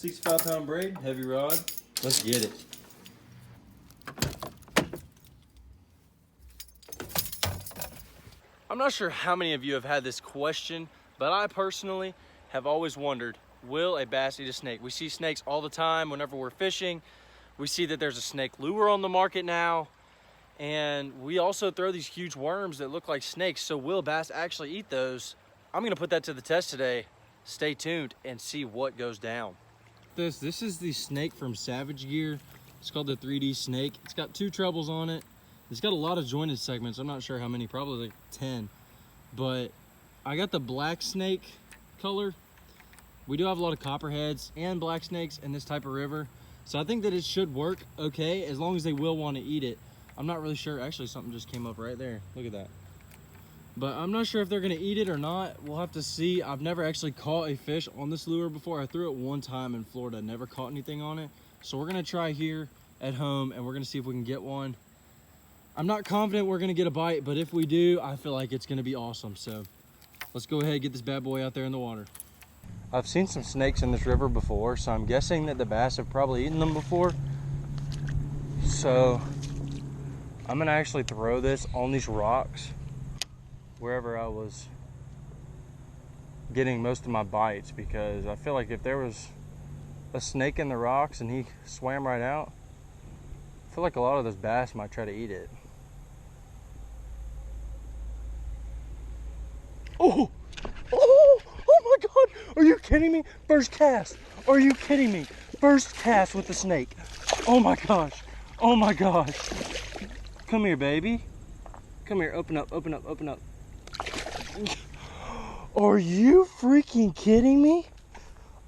65-pound braid, heavy rod. Let's get it. I'm not sure how many of you have had this question, but I personally have always wondered, will a bass eat a snake? We see snakes all the time whenever we're fishing. We see that there's a snake lure on the market now. And we also throw these huge worms that look like snakes. So will bass actually eat those? I'm gonna put that to the test today. Stay tuned and see what goes down. This is the snake from savagegear. It's called the 3D snake. It's got 2 trebles on it. It's got a lot of jointed segments. I'm not sure how many, probably like 10. But I got the black snake color. We do have a lot of copperheads and black snakes in this type of river. So I think that it should work okay, as long as they will want to eat it. I'm not really sure. Actually, something just came up right there. Look at that. But I'm not sure if they're gonna eat it or not. We'll have to see. I've never actually caught a fish on this lure before. I threw it one time in Florida, never caught anything on it. So we're gonna try here at home and we're gonna see if we can get one. I'm not confident we're gonna get a bite, but if we do, I feel like it's gonna be awesome. So let's go ahead and get this bad boy out there in the water. I've seen some snakes in this river before, so I'm guessing that the bass have probably eaten them before. So I'm gonna actually throw this on these rocks wherever I was getting most of my bites, because I feel like if there was a snake in the rocks and he swam right out, I feel like a lot of those bass might try to eat it. Oh my God, are you kidding me? First cast, are you kidding me? First cast with the snake. Oh my gosh, oh my gosh. Come here, baby. Come here, open up, open up, open up. Are you freaking kidding me?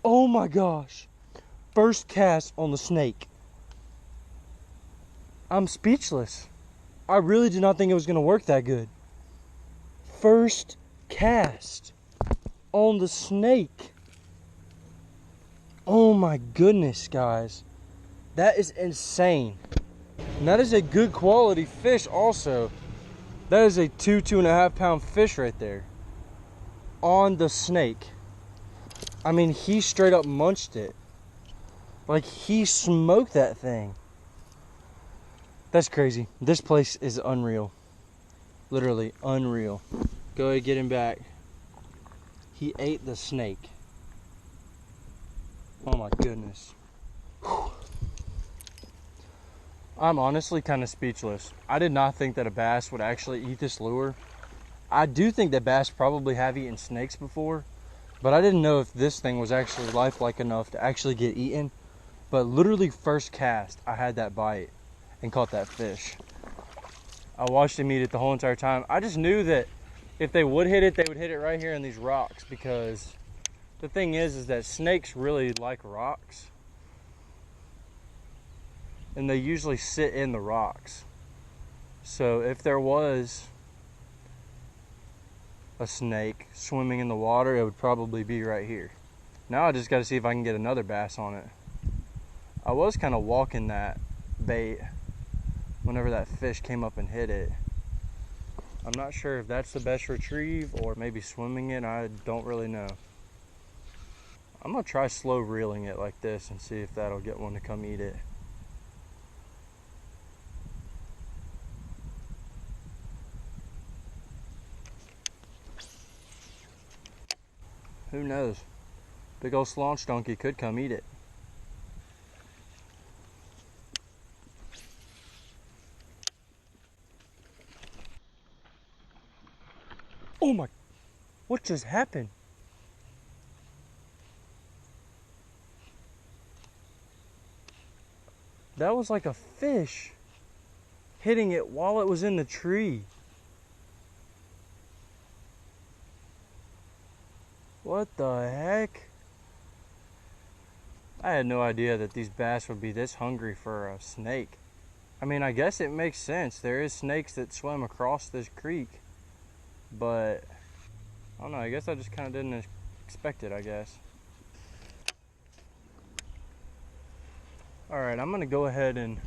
Oh my gosh. First cast on the snake. I'm speechless. I really did not think it was gonna work that good. First cast on the snake. Oh my goodness, guys. That is insane. And that is a good quality fish also. That is a 2.5 pound fish right there on the snake. I mean, he straight up munched it. Like, he smoked that thing. That's crazy. This place is unreal. Literally unreal. Go ahead, get him back. He ate the snake. Oh my goodness. Whew. I'm honestly kind of speechless. I did not think that a bass would actually eat this lure. I do think that bass probably have eaten snakes before, but I didn't know if this thing was actually lifelike enough to actually get eaten. But literally first cast, I had that bite and caught that fish. I watched him eat it the whole entire time. I just knew that if they would hit it, they would hit it right here in these rocks, because the thing is that snakes really like rocks. And they usually sit in the rocks. So if there was a snake swimming in the water, it would probably be right here. Now I just got to see if I can get another bass on it. I was kind of walking that bait whenever that fish came up and hit it. I'm not sure if that's the best retrieve or maybe swimming it. I don't really know. I'm going to try slow reeling it like this and see if that'll get one to come eat it. Who knows? Big old slaunch donkey could come eat it. Oh my, what just happened? That was like a fish hitting it while it was in the tree. What the heck? I had no idea that these bass would be this hungry for a snake. I mean, I guess it makes sense. There is snakes that swim across this creek. But, I don't know, I guess I just kind of didn't expect it, I guess. Alright, I'm going to go ahead and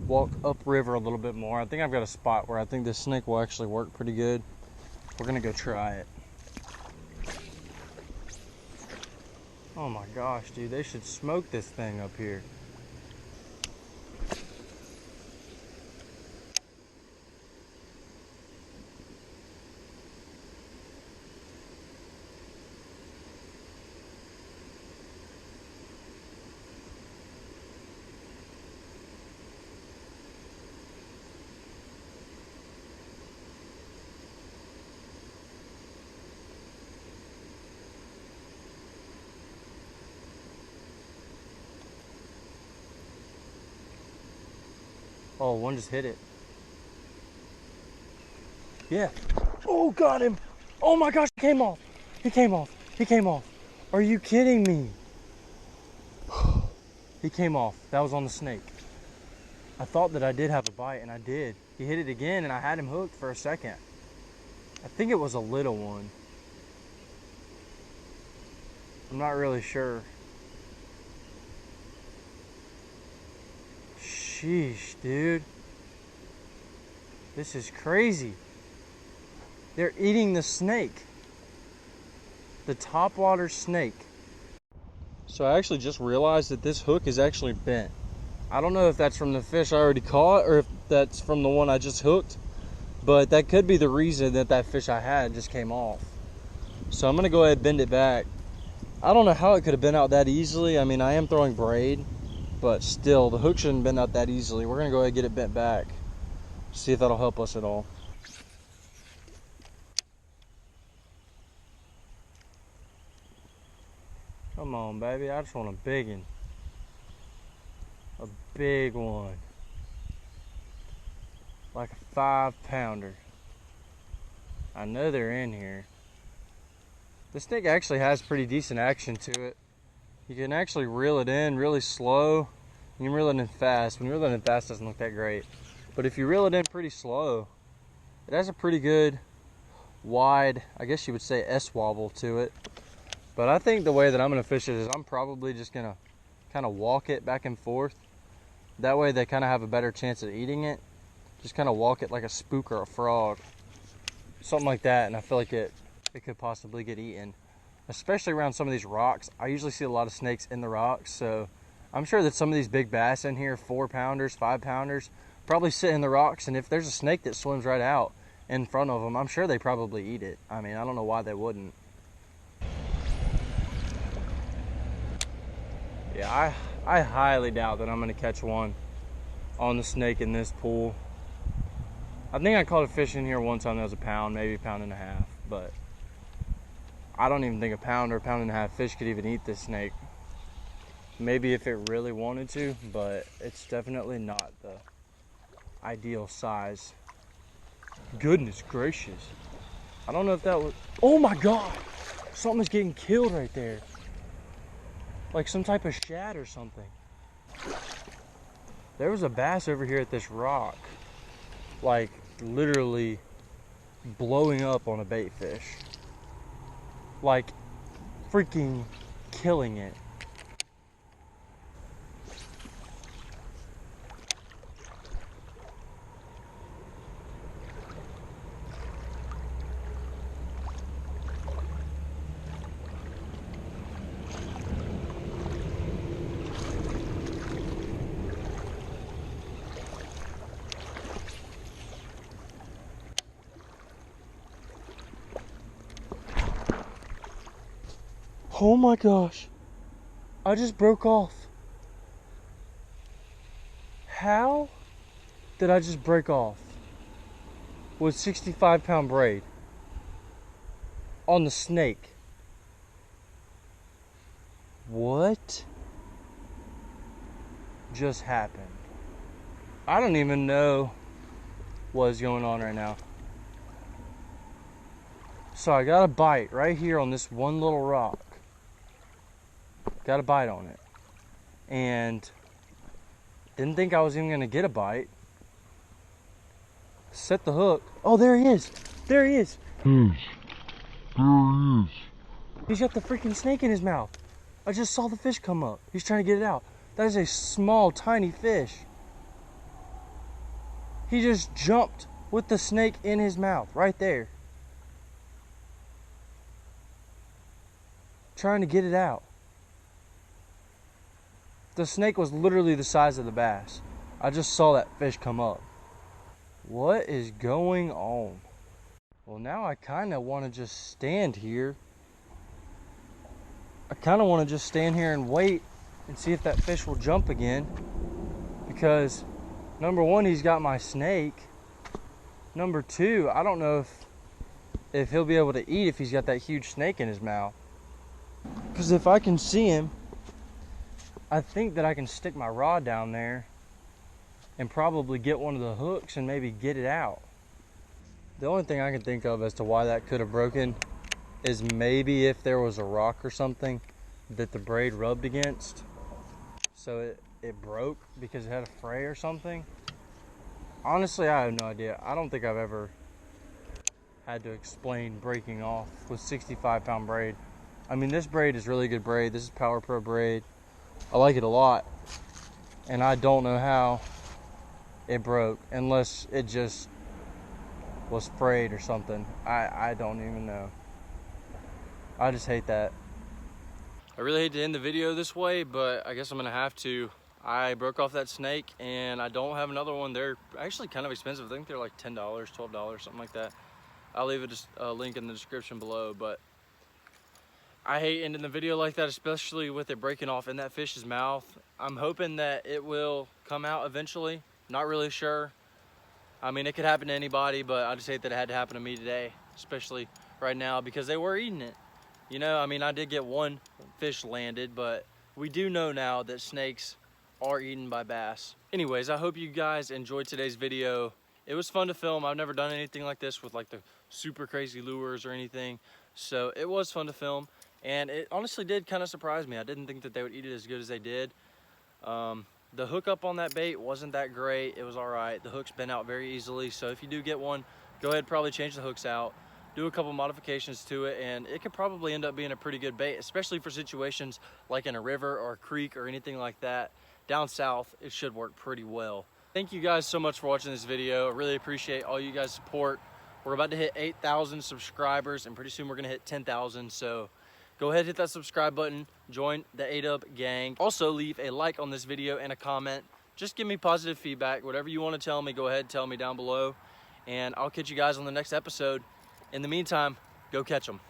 walk upriver a little bit more. I think I've got a spot where I think this snake will actually work pretty good. We're going to go try it. Oh my gosh, dude, they should smoke this thing up here. Oh, one just hit it. Yeah. Oh, got him. Oh my gosh, he came off. He came off. He came off. Are you kidding me? He came off. That was on the snake. I thought that I did have a bite, and I did. He hit it again, and I had him hooked for a second. I think it was a little one. I'm not really sure. Sheesh, dude. This is crazy. They're eating the snake. The topwater snake. So I actually just realized that this hook is actually bent. I don't know if that's from the fish I already caught or if that's from the one I just hooked, but that could be the reason that that fish I had just came off. So I'm gonna go ahead and bend it back. I don't know how it could have been out that easily. I mean, I am throwing braid, but still, the hook shouldn't bend out that easily. We're gonna go ahead and get it bent back. See if that'll help us at all. Come on, baby, I just want a big one. A big one. Like a 5-pounder. I know they're in here. This snake actually has pretty decent action to it. You can actually reel it in really slow. You can reel it in fast. When you reel it in fast, it doesn't look that great. But if you reel it in pretty slow, it has a pretty good wide, I guess you would say, S-wobble to it. But I think the way that I'm gonna fish it is I'm probably just gonna kind of walk it back and forth. That way they kind of have a better chance of eating it. Just kind of walk it like a spook or a frog. Something like that, and I feel like it could possibly get eaten. Especially around some of these rocks. I usually see a lot of snakes in the rocks, so I'm sure that some of these big bass in here, 4-pounders, 5-pounders, probably sit in the rocks, and if there's a snake that swims right out in front of them, I'm sure they probably eat it. I mean, I don't know why they wouldn't. Yeah, I highly doubt that I'm gonna catch one on the snake in this pool. I think I caught a fish in here one time that was a pound, maybe a pound and a half, but I don't even think a pound or a pound and a half fish could even eat this snake. Maybe if it really wanted to, but it's definitely not the ideal size. Goodness gracious. I don't know if that was, oh my God, something's getting killed right there. Like some type of shad or something. There was a bass over here at this rock, like literally blowing up on a bait fish. Like freaking killing it. Oh my gosh, I just broke off. How did I just break off with 65-pound braid on the snake? What just happened? I don't even know what's going on right now. So I got a bite right here on this one little rock. Got a bite on it. And didn't think I was even gonna get a bite. Set the hook. Oh, there he is. There he is. There he is. He's got the freaking snake in his mouth. I just saw the fish come up. He's trying to get it out. That is a small, tiny fish. He just jumped with the snake in his mouth right there. Trying to get it out. The snake was literally the size of the bass. I just saw that fish come up. What is going on? Well, now I kind of want to just stand here. I kind of want to just stand here and wait and see if that fish will jump again. Because number one, he's got my snake. Number two, I don't know if he'll be able to eat if he's got that huge snake in his mouth. Because if I can see him, I think that I can stick my rod down there and probably get one of the hooks and maybe get it out. The only thing I can think of as to why that could have broken is maybe if there was a rock or something that the braid rubbed against. So it broke because it had a fray or something. Honestly, I have no idea. I don't think I've ever had to explain breaking off with 65-pound braid. I mean, this braid is really good braid. This is Power Pro braid. I like it a lot. And I don't know how it broke unless it just was sprayed or something. I don't even know. I just hate that. I really hate to end the video this way, but I guess I'm gonna have to. I broke off that snake and I don't have another one. They're actually kind of expensive. I think they're like $10, $12, something like that. I'll leave a link in the description below, but I hate ending the video like that, especially with it breaking off in that fish's mouth. I'm hoping that it will come out eventually. Not really sure. I mean, it could happen to anybody, but I just hate that it had to happen to me today, especially right now because they were eating it. You know, I mean, I did get one fish landed, but we do know now that snakes are eaten by bass. Anyways, I hope you guys enjoyed today's video. It was fun to film. I've never done anything like this with like the super crazy lures or anything. So it was fun to film. And it honestly did kind of surprise me. I didn't think that they would eat it as good as they did. The hookup on that bait wasn't that great. It was all right. The hook's been out very easily. So if you do get one, go ahead, probably change the hooks out. Do a couple modifications to it, and it could probably end up being a pretty good bait, especially for situations like in a river or a creek or anything like that. Down south, it should work pretty well. Thank you guys so much for watching this video. I really appreciate all you guys' support. We're about to hit 8,000 subscribers, and pretty soon we're gonna hit 10,000. So go ahead, hit that subscribe button, join the Whatup gang. Also, leave a like on this video and a comment. Just give me positive feedback. Whatever you want to tell me, go ahead, tell me down below. And I'll catch you guys on the next episode. In the meantime, go catch them.